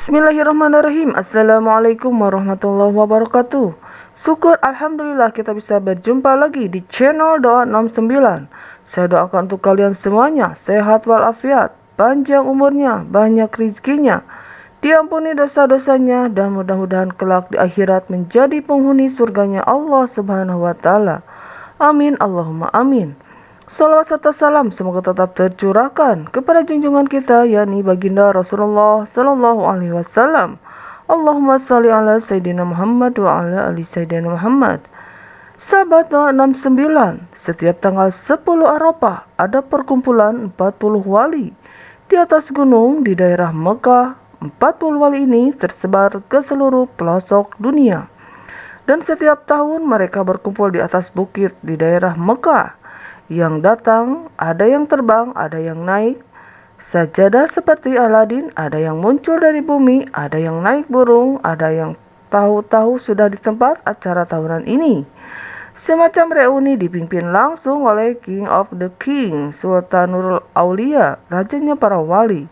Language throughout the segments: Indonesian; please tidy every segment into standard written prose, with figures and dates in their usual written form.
Bismillahirrahmanirrahim. Assalamualaikum warahmatullahi wabarakatuh. Syukur Alhamdulillah kita bisa berjumpa lagi di channel Doa 69. Saya doakan untuk kalian semuanya sehat walafiat, panjang umurnya, banyak rezekinya, diampuni dosa-dosanya, dan mudah-mudahan kelak di akhirat menjadi penghuni surganya Allah Subhanahu wa Ta'ala. Amin Allahumma amin. Salawat serta salam semoga tetap tercurahkan kepada junjungan kita yakni baginda Rasulullah Sallallahu Alaihi Wasallam. Allahumma salli ala Sayyidina Muhammad wa ala ali Sayyidina Muhammad. Sahabat Doa 69, setiap tanggal 10 Arafah ada perkumpulan 40 wali di atas gunung di daerah Mekah. 40 wali ini tersebar ke seluruh pelosok dunia. Dan setiap tahun mereka berkumpul di atas bukit di daerah Mekah. Yang datang, ada yang terbang, ada yang naik. Sajadah seperti Aladin, ada yang muncul dari bumi, ada yang naik burung, ada yang tahu-tahu sudah di tempat acara tahunan ini. Semacam reuni dipimpin langsung oleh King of the King, Sultanul Aulia, rajanya para wali.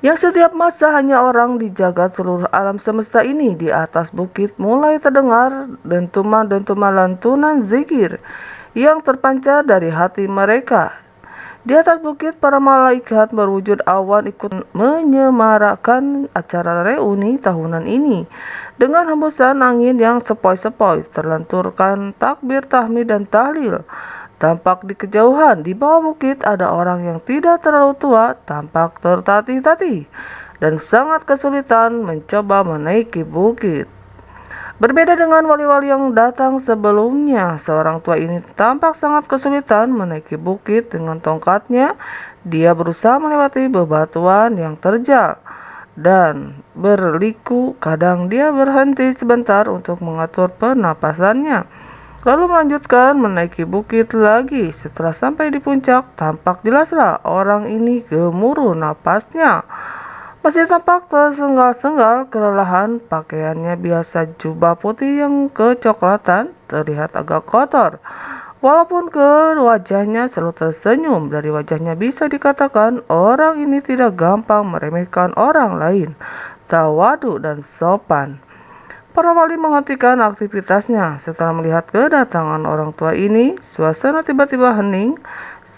Yang setiap masa hanya orang di jagat seluruh alam semesta ini. Di atas bukit mulai terdengar dentuman-dentuman lantunan zikir yang terpancar dari hati mereka. Di atas bukit para malaikat berwujud awan ikut menyemarakan acara reuni tahunan ini. Dengan hembusan angin yang sepoi-sepoi terlenturkan takbir, tahmid, dan tahlil. Tampak di kejauhan di bawah bukit ada orang yang tidak terlalu tua, tampak tertatih-tatih dan sangat kesulitan mencoba menaiki bukit. Berbeda dengan wali-wali yang datang sebelumnya, seorang tua ini tampak sangat kesulitan menaiki bukit dengan tongkatnya. Dia berusaha melewati bebatuan yang terjal dan berliku. Kadang dia berhenti sebentar untuk mengatur pernapasannya, lalu melanjutkan menaiki bukit lagi. Setelah sampai di puncak, tampak jelaslah orang ini gemuruh napasnya. Masih tampak tersengal-sengal kelelahan. Pakaiannya biasa jubah putih yang kecoklatan, terlihat agak kotor. Walaupun ke wajahnya selalu tersenyum, dari wajahnya bisa dikatakan orang ini tidak gampang meremehkan orang lain, tawadu dan sopan. Para wali menghentikan aktivitasnya setelah melihat kedatangan orang tua ini. Suasana tiba-tiba hening.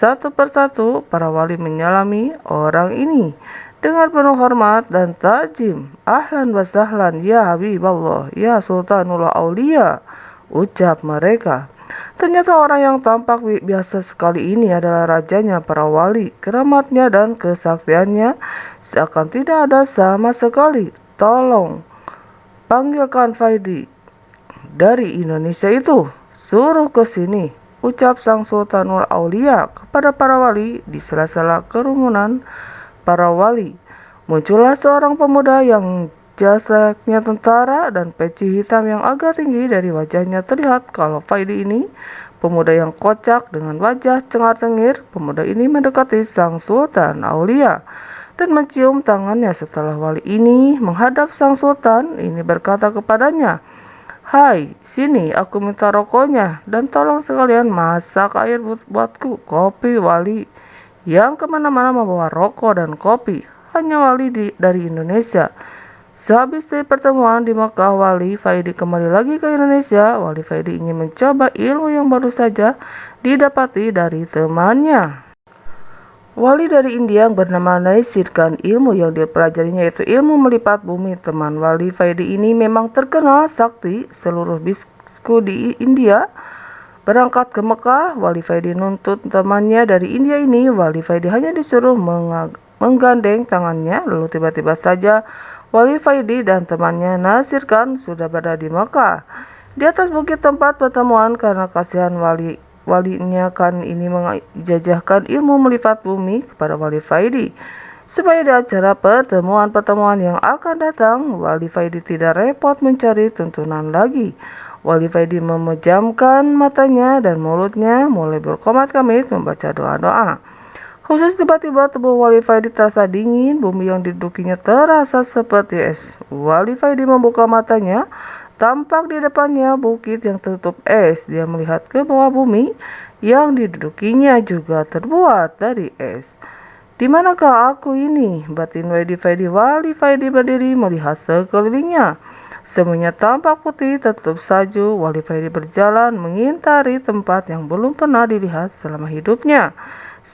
Satu persatu para wali menyalami orang ini dengan penuh hormat dan takjim. Ahlan wa sahlan ya Habiballah, ya Sultanul Aulia, ucap mereka. Ternyata orang yang tampak biasa sekali ini adalah rajanya para wali. Keramatnya dan kesaktiannya seakan tidak ada sama sekali. Tolong panggilkan Faidi dari Indonesia itu, suruh ke sini, ucap sang Sultanul Aulia kepada para wali. Di sela-sela kerumunan para wali, muncullah seorang pemuda yang jasanya tentara dan peci hitam yang agak tinggi. Dari wajahnya terlihat kalau Faidi ini pemuda yang kocak dengan wajah cengar-cengir. Pemuda ini mendekati sang Sultan Aulia dan mencium tangannya. Setelah wali ini menghadap sang sultan, ini berkata kepadanya, "Hai, sini aku minta rokoknya dan tolong sekalian masak air buatku." Kopi wali yang kemana-mana membawa rokok dan kopi, hanya wali dari Indonesia. Sehabis dari pertemuan di Mekah, wali Faidi kembali lagi ke Indonesia. Wali Faidi ingin mencoba ilmu yang baru saja didapati dari temannya. Wali dari India yang bernama Naisirkan, ilmu yang dipelajarinya yaitu ilmu melipat bumi. Teman wali Faidi ini memang terkenal sakti. Seluruh biskut di India berangkat ke Mekah. Wali Faidi nuntut temannya dari India ini. Wali Faidi hanya disuruh menggandeng tangannya. Lalu tiba-tiba saja Wali Faidi dan temannya Nasirkan sudah berada di Mekah, di atas bukit tempat pertemuan. Karena kasihan walinya kan ini menjajahkan ilmu melipat bumi kepada Wali Faidi, supaya di acara pertemuan-pertemuan yang akan datang Wali Faidi tidak repot mencari tuntunan lagi. Wali Faidi memejamkan matanya dan mulutnya mulai berkomat-kamit membaca doa-doa. Khusus tiba-tiba tubuh Wali Faidi terasa dingin, bumi yang didudukinya terasa seperti es. Wali Faidi membuka matanya, tampak di depannya bukit yang tertutup es. Dia melihat ke bawah bumi yang didudukinya juga terbuat dari es. Di manakah aku ini? Batin Wali Faidi berdiri melihat sekelilingnya. Semuanya tampak putih, tertutup salju. Wali Faidi berjalan mengintari tempat yang belum pernah dilihat selama hidupnya.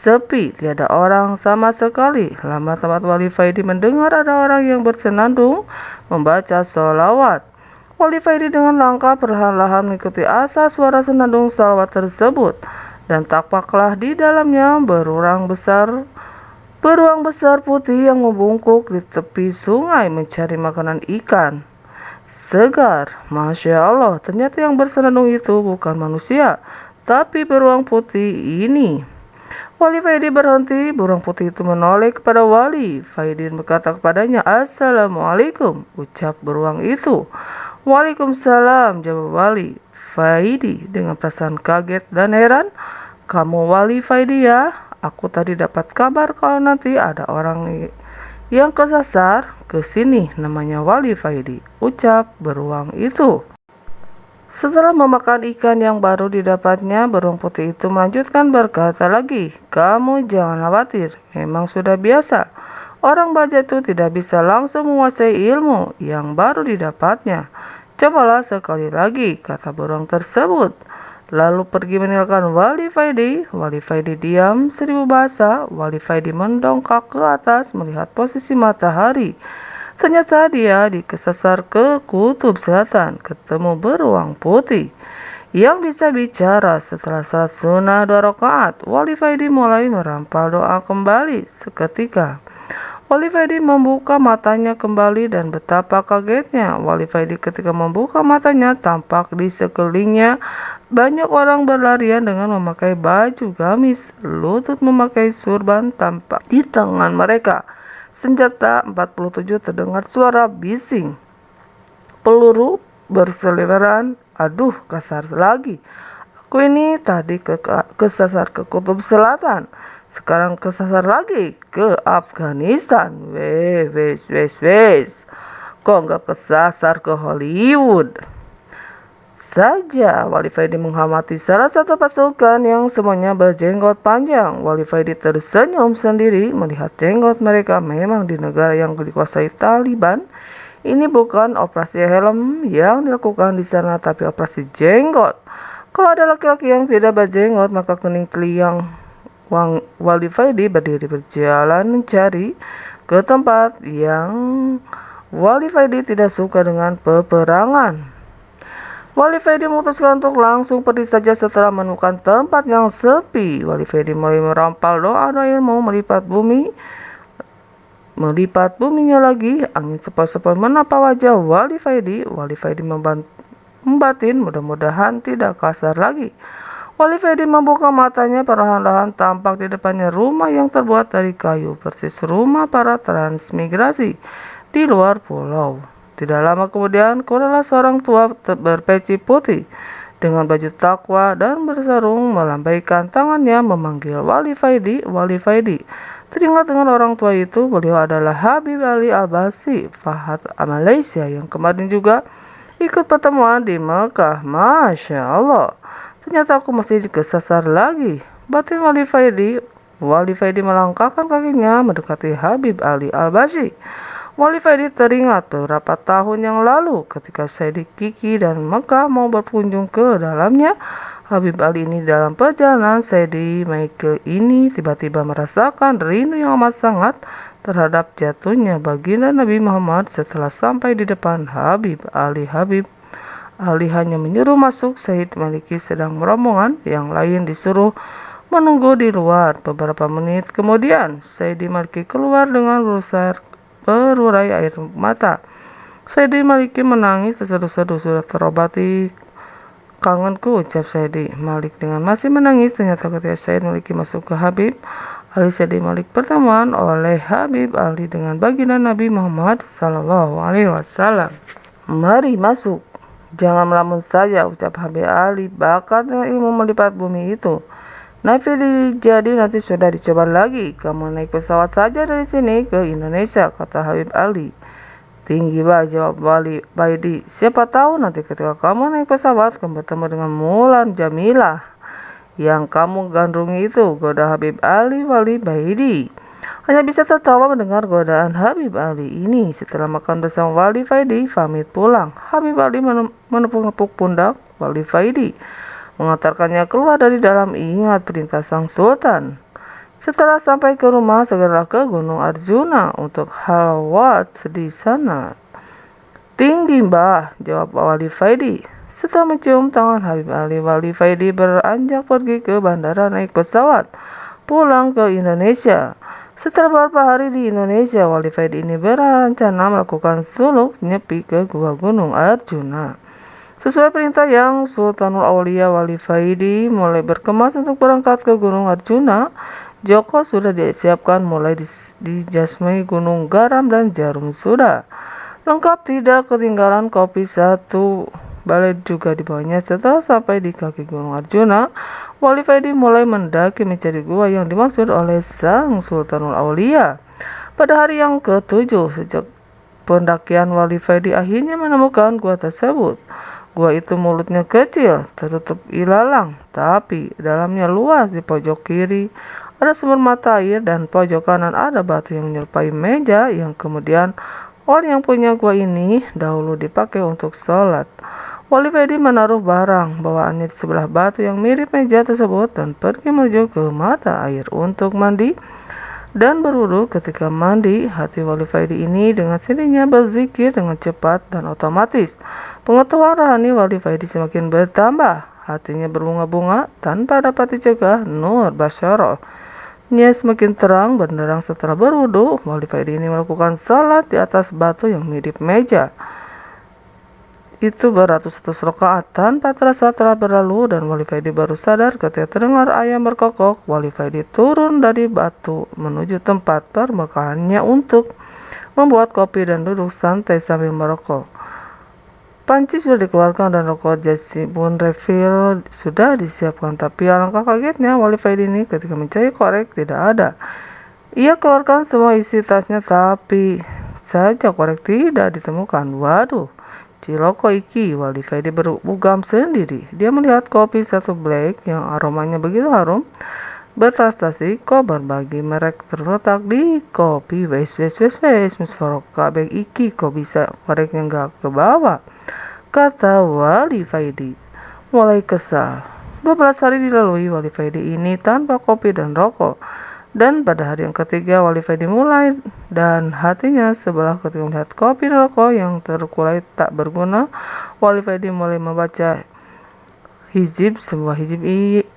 Sepi, tiada orang sama sekali. Lama tempat Wali Faidi mendengar ada orang yang bersenandung membaca sholawat. Wali Faidi dengan langkah perlahan-lahan mengikuti asal suara senandung sholawat tersebut. Dan tampaklah di dalamnya beruang besar putih yang membungkuk di tepi sungai mencari makanan ikan segar. Masya Allah, ternyata yang bersenandung itu bukan manusia, tapi beruang putih ini. Wali Faidi berhenti. Beruang putih itu menoleh kepada Wali Faidi dan berkata kepadanya, "Assalamualaikum," ucap beruang itu. "Waalaikumsalam," jawab Wali Faidi dengan perasaan kaget dan heran. "Kamu Wali Faidi ya? Aku tadi dapat kabar kalau nanti ada orang yang kesasar ke sini namanya Wali Faidi," ucap beruang itu. Setelah memakan ikan yang baru didapatnya, beruang putih itu melanjutkan berkata lagi, "Kamu jangan khawatir, memang sudah biasa. Orang baja itu tidak bisa langsung menguasai ilmu yang baru didapatnya. Cobalah sekali lagi," kata beruang tersebut. Lalu pergi meninggalkan Wali Faidi. Wali Faidi diam 1000 bahasa. Wali Faidi mendongak ke atas melihat posisi matahari. Ternyata dia dikesasar ke kutub selatan, ketemu beruang putih yang bisa bicara. Setelah salat sunnah 2 rakaat, Wali Faidi mulai merampal doa kembali. Seketika Wali Faidi membuka matanya kembali dan betapa kagetnya Wali Faidi ketika membuka matanya, tampak di sekelilingnya banyak orang berlarian dengan memakai baju gamis, lutut memakai surban tampak di tangan mereka. Senjata 47 terdengar suara bising. Peluru berseliweran. Aduh, kasar lagi. Aku ini tadi kesasar ke kutub selatan. Sekarang kesasar lagi ke Afghanistan. Wes. Kok nggak kesasar ke Hollywood saja? Wali Faidi mengamati salah satu pasukan yang semuanya berjenggot panjang. Wali Faidi tersenyum sendiri melihat jenggot mereka. Memang di negara yang dikuasai Taliban, ini bukan operasi helm yang dilakukan di sana, tapi operasi jenggot. Kalau ada laki-laki yang tidak berjenggot, maka kuning teliang. Wali Faidi berdiri berjalan mencari ke tempat yang Wali Faidi tidak suka dengan peperangan. Wali Faidi memutuskan untuk langsung pergi saja. Setelah menemukan tempat yang sepi, Wali Faidi mulai merampal doa ilmu melipat buminya lagi. Angin sepoi-sepoi menapa wajah Wali Faidi. Wali Faidi membatin mudah-mudahan tidak kasar lagi. Wali Faidi membuka matanya perlahan-lahan. Tampak di depannya rumah yang terbuat dari kayu, persis rumah para transmigrasi di luar pulau. Tidak lama kemudian, keluarlah seorang tua berpeci putih dengan baju takwa dan bersarung, melambaikan tangannya memanggil Wali Faidi. Wali Faidi teringat dengan orang tua itu. Beliau adalah Habib Ali Al-Basi, Fahad Malaysia, yang kemarin juga ikut pertemuan di Mekah. Masya Allah, ternyata aku masih kesasar lagi, batin Wali Faidi. Wali Faidi melangkahkan kakinya mendekati Habib Ali Al-Basi. Wali Faidi teringat beberapa tahun yang lalu ketika Sayyidi Kiki dan Mekah mau berkunjung ke dalamnya. Habib Ali ini dalam perjalanan Sayyidi Michael ini tiba-tiba merasakan rindu yang amat sangat terhadap jatuhnya baginda Nabi Muhammad. Setelah sampai di depan Habib Ali hanya menyuruh masuk. Sayyid Maliki sedang merombongan yang lain disuruh menunggu di luar. Beberapa menit kemudian Sayyid Maliki keluar dengan berurai air mata. Sayyid Maliki menangis terseduh-seduh. "Sudah terobati kangenku," ucap Sayyid Malik dengan masih menangis. Ternyata ketika Sayyid Maliki masuk ke Habib Ali, Sayyid Malik pertemuan oleh Habib Ali dengan baginda Nabi Muhammad Sallallahu Alaihi Wasallam. "Mari masuk, jangan melamun saja," ucap Habib Ali. "Bakat dengan ilmu melipat bumi itu jadi nanti sudah dicoba lagi. Kamu naik pesawat saja dari sini ke Indonesia," kata Habib Ali. "Tinggi bah," jawab Wali Faidi. "Siapa tahu nanti ketika kamu naik pesawat kamu bertemu dengan Mulan Jamilah yang kamu gandrungi itu," goda Habib Ali Wali Faidi. hanya bisa tertawa mendengar godaan Habib Ali ini. Setelah makan bersama Wali Faidi, pamit pulang. Habib Ali menepuk-nepuk pundak Wali Faidi, mengantarkannya keluar dari dalam. Ingat perintah sang sultan. Setelah sampai ke rumah, segera ke Gunung Arjuna untuk halwat di sana. Tinggi mbah, jawab Wali Faidi. Setelah mencium tangan Habib Ali, Wali Faidi beranjak pergi ke bandara naik pesawat pulang ke Indonesia. Setelah beberapa hari di Indonesia, Wali Faidi ini berencana melakukan suluk nyepi ke Gua Gunung Arjuna. Sesuai perintah yang Sultanul Aulia, Wali Faidi mulai berkemas untuk berangkat ke Gunung Arjuna. Joko sudah disiapkan, mulai dijasmai gunung garam dan jarum sudah lengkap, tidak ketinggalan kopi satu balai juga dibawanya. Setelah sampai di kaki Gunung Arjuna, Wali Faidi mulai mendaki mencari gua yang dimaksud oleh sang Sultanul Aulia. Pada hari yang ke-7 sejak pendakian, Wali Faidi akhirnya menemukan gua tersebut. Gua itu mulutnya kecil, tertutup ilalang, tapi dalamnya luas. Di pojok kiri ada sumber mata air dan pojok kanan ada batu yang menyerupai meja yang kemudian orang yang punya gua ini dahulu dipakai untuk sholat. Wali Faidi menaruh barang bawaannya di sebelah batu yang mirip meja tersebut dan pergi menuju ke mata air untuk mandi dan berwudu. Ketika mandi, hati Wali Faidi ini dengan sendirinya berzikir dengan cepat dan otomatis. Pengetahuan rohani Wali Faidi semakin bertambah. Hatinya berbunga-bunga tanpa dapat dicegah. Nur basyarahnya semakin terang benderang. Setelah berwudu, Wali Faidi ini melakukan salat di atas batu yang mirip meja itu beratus-ratus rakaat. Tanpa terasa telah berlalu dan Wali Faidi baru sadar ketika terdengar ayam berkokok. Wali Faidi turun dari batu menuju tempat permekahannya untuk membuat kopi dan duduk santai sambil merokok. Panci sudah dikeluarkan dan rokok jasi pun refill sudah disiapkan. Tapi alangkah kagetnya Wali Faidi ini ketika mencari korek tidak ada. Ia keluarkan semua isi tasnya, tapi saja korek tidak ditemukan. Waduh, ciloko iki, Wali Faidi berbugam sendiri. Dia melihat kopi satu black yang aromanya begitu harum berprestasi kok berbagi merek terletak di kopi. Wes musfarok kabeh iki kok bisa koreknya nggak ke bawah, kata Wali Faidi mulai kesal. 12 hari dilalui Wali Faidi ini tanpa kopi dan rokok. Dan pada hari yang ketiga, Wali Faidi mulai dan hatinya sebelah ketika melihat kopi dan rokok yang terkulai tak berguna. Wali Faidi mulai membaca hizib, sebuah hizib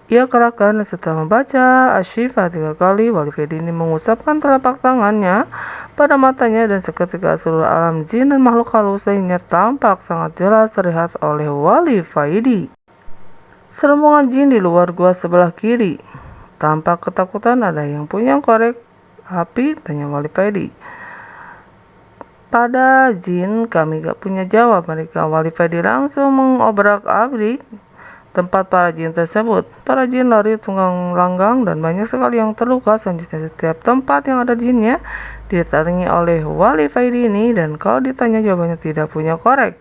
ia kerahkan. Setelah membaca Asy-Syifa 3 kali, Wali Faidi ini mengusapkan telapak tangannya pada matanya dan seketika seluruh alam jin dan makhluk halus lainnya tampak sangat jelas terlihat oleh Wali Faidi. Serombongan jin di luar gua sebelah kiri tampak ketakutan. Ada yang punya korek api, tanya Wali Faidi. Pada jin kami gak punya jawab mereka. Wali Faidi langsung mengobrak-abrik tempat para jin tersebut. Para jin lari tunggang langgang dan banyak sekali yang terluka. Selanjutnya setiap tempat yang ada jinnya didatangi oleh Wali Faidi ini, dan kalau ditanya jawabannya tidak punya korek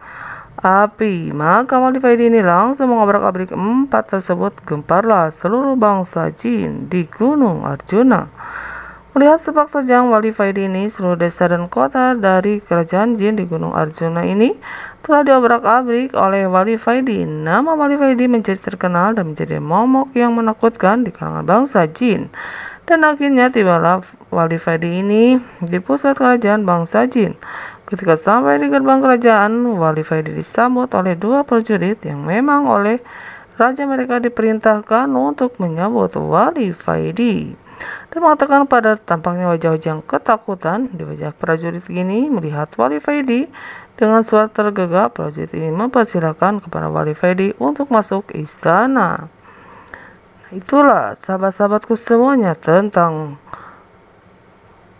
api, maka Wali Faidi ini langsung mengobrak-abrik 4 tersebut. Gemparlah seluruh bangsa jin di Gunung Arjuna. Melihat sepak terjang Wali Faidi ini, seluruh desa dan kota dari kerajaan jin di Gunung Arjuna ini telah diobrak-abrik oleh Wali Faidi. Nama Wali Faidi menjadi terkenal dan menjadi momok yang menakutkan di kalangan bangsa jin. Dan akhirnya tibalah Wali Faidi ini di pusat kerajaan bangsa jin. Ketika sampai di gerbang kerajaan, Wali Faidi disambut oleh 2 prajurit yang memang oleh raja mereka diperintahkan untuk menyambut Wali Faidi dan mengatakan pada tampaknya wajah-wajah yang ketakutan di wajah prajurit ini. Melihat Wali Faidi dengan suara tergagap, prajurit ini mempersilahkan kepada Wali Faidi untuk masuk istana. Itulah sahabat-sahabatku semuanya tentang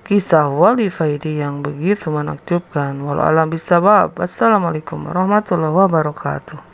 kisah Wali Faidi yang begitu menakjubkan. Walau alam bisawab. Assalamualaikum warahmatullahi wabarakatuh.